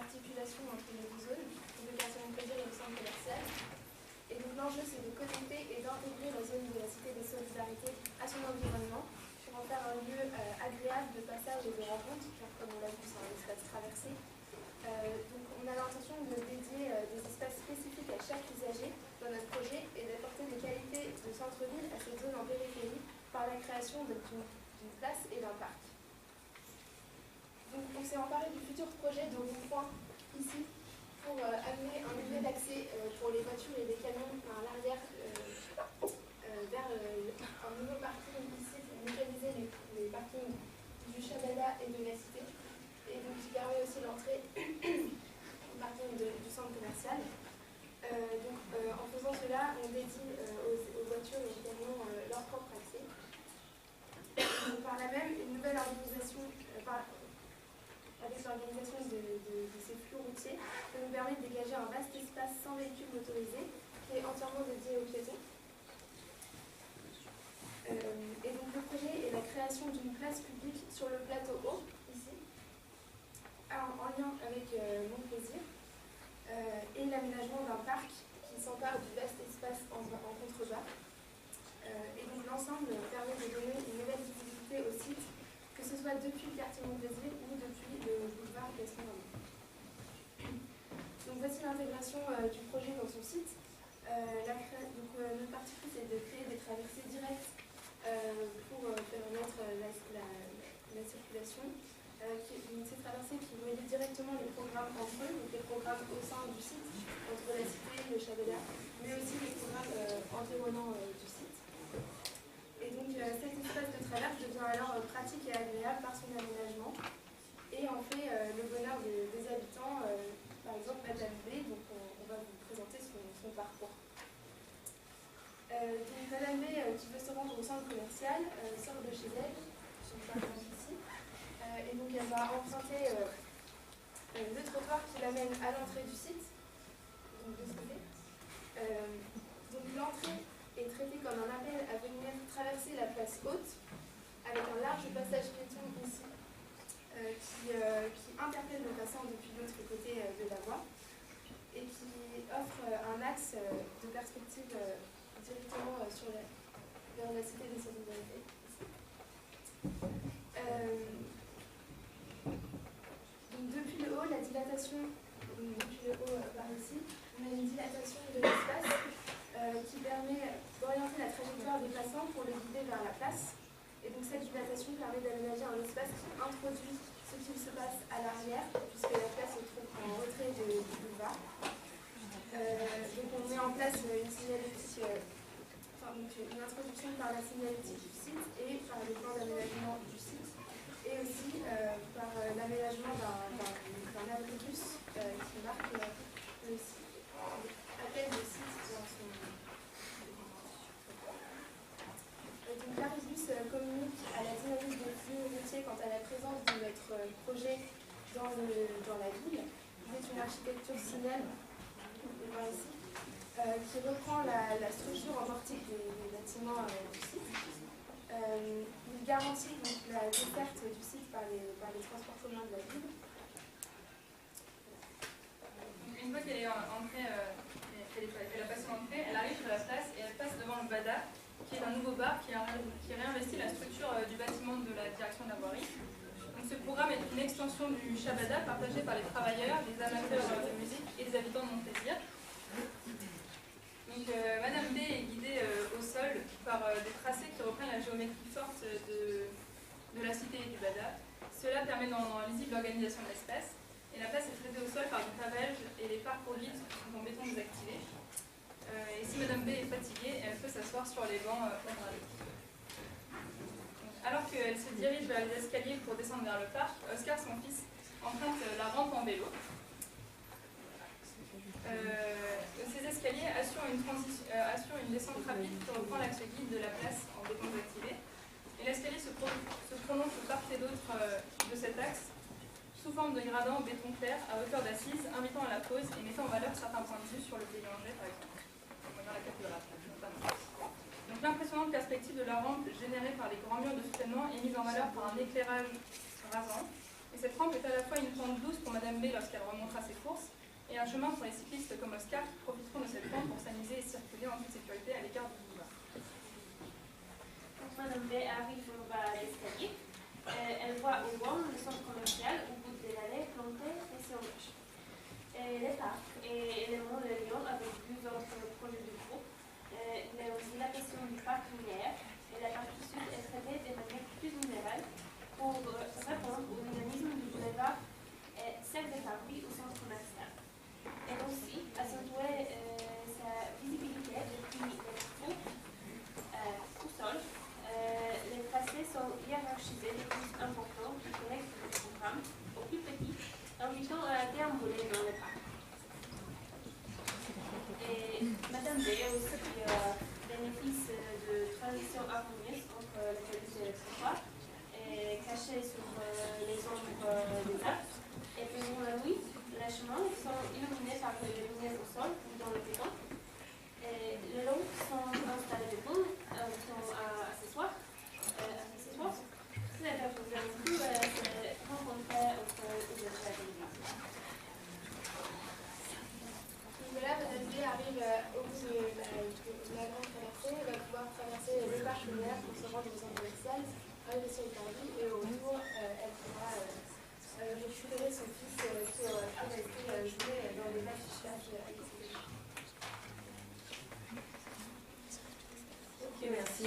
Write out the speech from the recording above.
l'articulation entre les deux zones, le quartier Montplaisir et le centre commercial. Et donc l'enjeu, c'est de connecter et d'intégrer la zone de la Cité des Solidarités à son environnement pour en faire un lieu agréable de passage et de rencontre, car comme on l'a vu, c'est un espace traversé. Donc on a l'intention de dédier des espaces spécifiques à chaque usager dans notre projet et d'apporter des qualités de centre-ville à cette zone en périphérie par la création d'une place et d'un parc. Donc on s'est emparé du futur projet de rond-point ici pour amener un milieu d'accès pour les voitures et les camions par l'arrière vers un nouveau parking ici pour mutualiser les parkings du Chabada et de la Cité, et donc qui permet aussi l'entrée au parking du centre commercial. En faisant cela, on dédie aux voitures et aux camions leur propre accès. Par là même, une nouvelle organisation avec l'organisation de ces flux routiers, ça nous permet de dégager un vaste espace sans véhicule motorisé qui est entièrement dédié aux piétons. Et donc le projet est la création d'une place publique sur le plateau haut, ici, en lien avec Montplaisir, et l'aménagement d'un parc qui s'empare du vaste espace en contrebas. Et donc l'ensemble permet de donner une nouvelle visibilité au site, que ce soit depuis le quartier Montplaisir ou depuis le boulevard Gaston-Rameau. Donc voici l'intégration du projet dans son site. Notre parti pris, c'est de créer des traversées directes pour permettre la circulation. Ces traversées qui relient directement les programmes entre eux, donc les programmes au sein du site, entre la Cité, le Chabada, mais aussi les programmes environnants du site. Et donc cet espace de traverse devient alors pratique et agréable par son aménagement et en fait le bonheur des habitants, par exemple Madame B, donc on va vous présenter son parcours. Donc Madame B qui veut se rendre au centre commercial sort de chez elle, par exemple ici, et donc elle va emprunter le trottoir qui l'amène à l'entrée du site, donc de ce côté. Donc l'entrée est traité comme un appel à venir traverser la place haute avec un large passage piéton ici qui interpelle le passant depuis l'autre côté de la voie et qui offre un axe de perspective directement vers la Cité des Solidarités. Donc depuis le haut, la dilatation, depuis le haut par ici, on a une dilatation de l'espace qui permet d'orienter la trajectoire des passants pour les guider vers la place. Et donc cette dilatation permet d'aménager un espace qui introduit ce qui se passe à l'arrière, puisque la place se trouve en retrait du boulevard. Donc on met en place une signalétique, une introduction par la signalétique du site et par le plan d'aménagement du site, et aussi par l'aménagement d'un abribus qui marque le site, appelle le site dans son... Donc l'abribus communique à la dynamique des flux routiers quant à la présence de notre projet dans la ville. C'est une architecture signale, ici, qui reprend la structure en portique des bâtiments du site. Il garantit donc la desserte du site par les transports communs de la ville. Une fois qu'elle est entrée, elle a passé l'entrée, elle arrive sur la place et elle passe devant le Bada, qui est un nouveau bar qui réinvestit la structure du bâtiment de la direction de la voirie. Donc, ce programme est une extension du Chabada partagé par les travailleurs, les amateurs de musique et les habitants de Montplaisir. Donc, Madame B est guidée au sol par des tracés qui reprennent la géométrie forte de la Cité et du Bada. Cela permet d'en lisible l'organisation de l'espace. Et la place est traitée au sol par du pavage et les parcours guides sont en béton désactivé. Et si Madame B est fatiguée, elle peut s'asseoir sur les bancs hydrauliques. Alors qu'elle se dirige vers les escaliers pour descendre vers le parc, Oscar, son fils, emprunte la rampe en vélo. Ces escaliers assurent une descente rapide qui reprend l'axe guide de la place en béton désactivé. Et l'escalier se prolonge de part et d'autre de cet axe, sous forme de gradins en béton clair à hauteur d'assise, invitant à la pause et mettant en valeur certains points de vue sur le pays Angers, par exemple, dans la cathédrale, notamment. Donc l'impressionnante perspective de la rampe générée par les grands murs de soutènement est mise en valeur par un éclairage rasant. Et Et cette rampe est à la fois une pente douce pour Madame B lorsqu'elle remontera ses courses, et un chemin pour les cyclistes comme Oscar qui profiteront de cette pente pour s'amuser et circuler en toute sécurité à l'écart du boulevard. Donc Madame B arrive au bas de l'escalier. Elle voit au loin le centre commercial au bout de l'allée planté et sur gauche. Les parcs et éléments de Lyon avec deux autres projets du groupe. Il y a aussi la question du parc linéaire et la partie sud est traitée de manière plus générale pour répondre au dynamisme du boulevard et celle de Paris au centre commercial. Et aussi accentuer sa visibilité depuis les troupes au sol. Les tracés sont hiérarchisés les plus importants qui connectent le programme au plus petit, invitant à déambuler dans le parc. Et Madame B aussi bénéficie de transitions harmonieuses entre les polices et les trottoirs, cachées sur les ombres des arbres. Et pendant la nuit, les chemins sont illuminés par les lumières au sol ou dans le béton. Et le long sont installés des ponts accessoires. Vous avez pu rencontrer entre les l'église. Donc là, Madame B arrive au bout de la grande traversée. Elle va pouvoir traverser le parc linéaire pour se rendre au centre commercial, arriver sur le parvis, et au retour, elle pourra récupérer son fils qui a été joué dans les affichages avec ses. Ok, merci.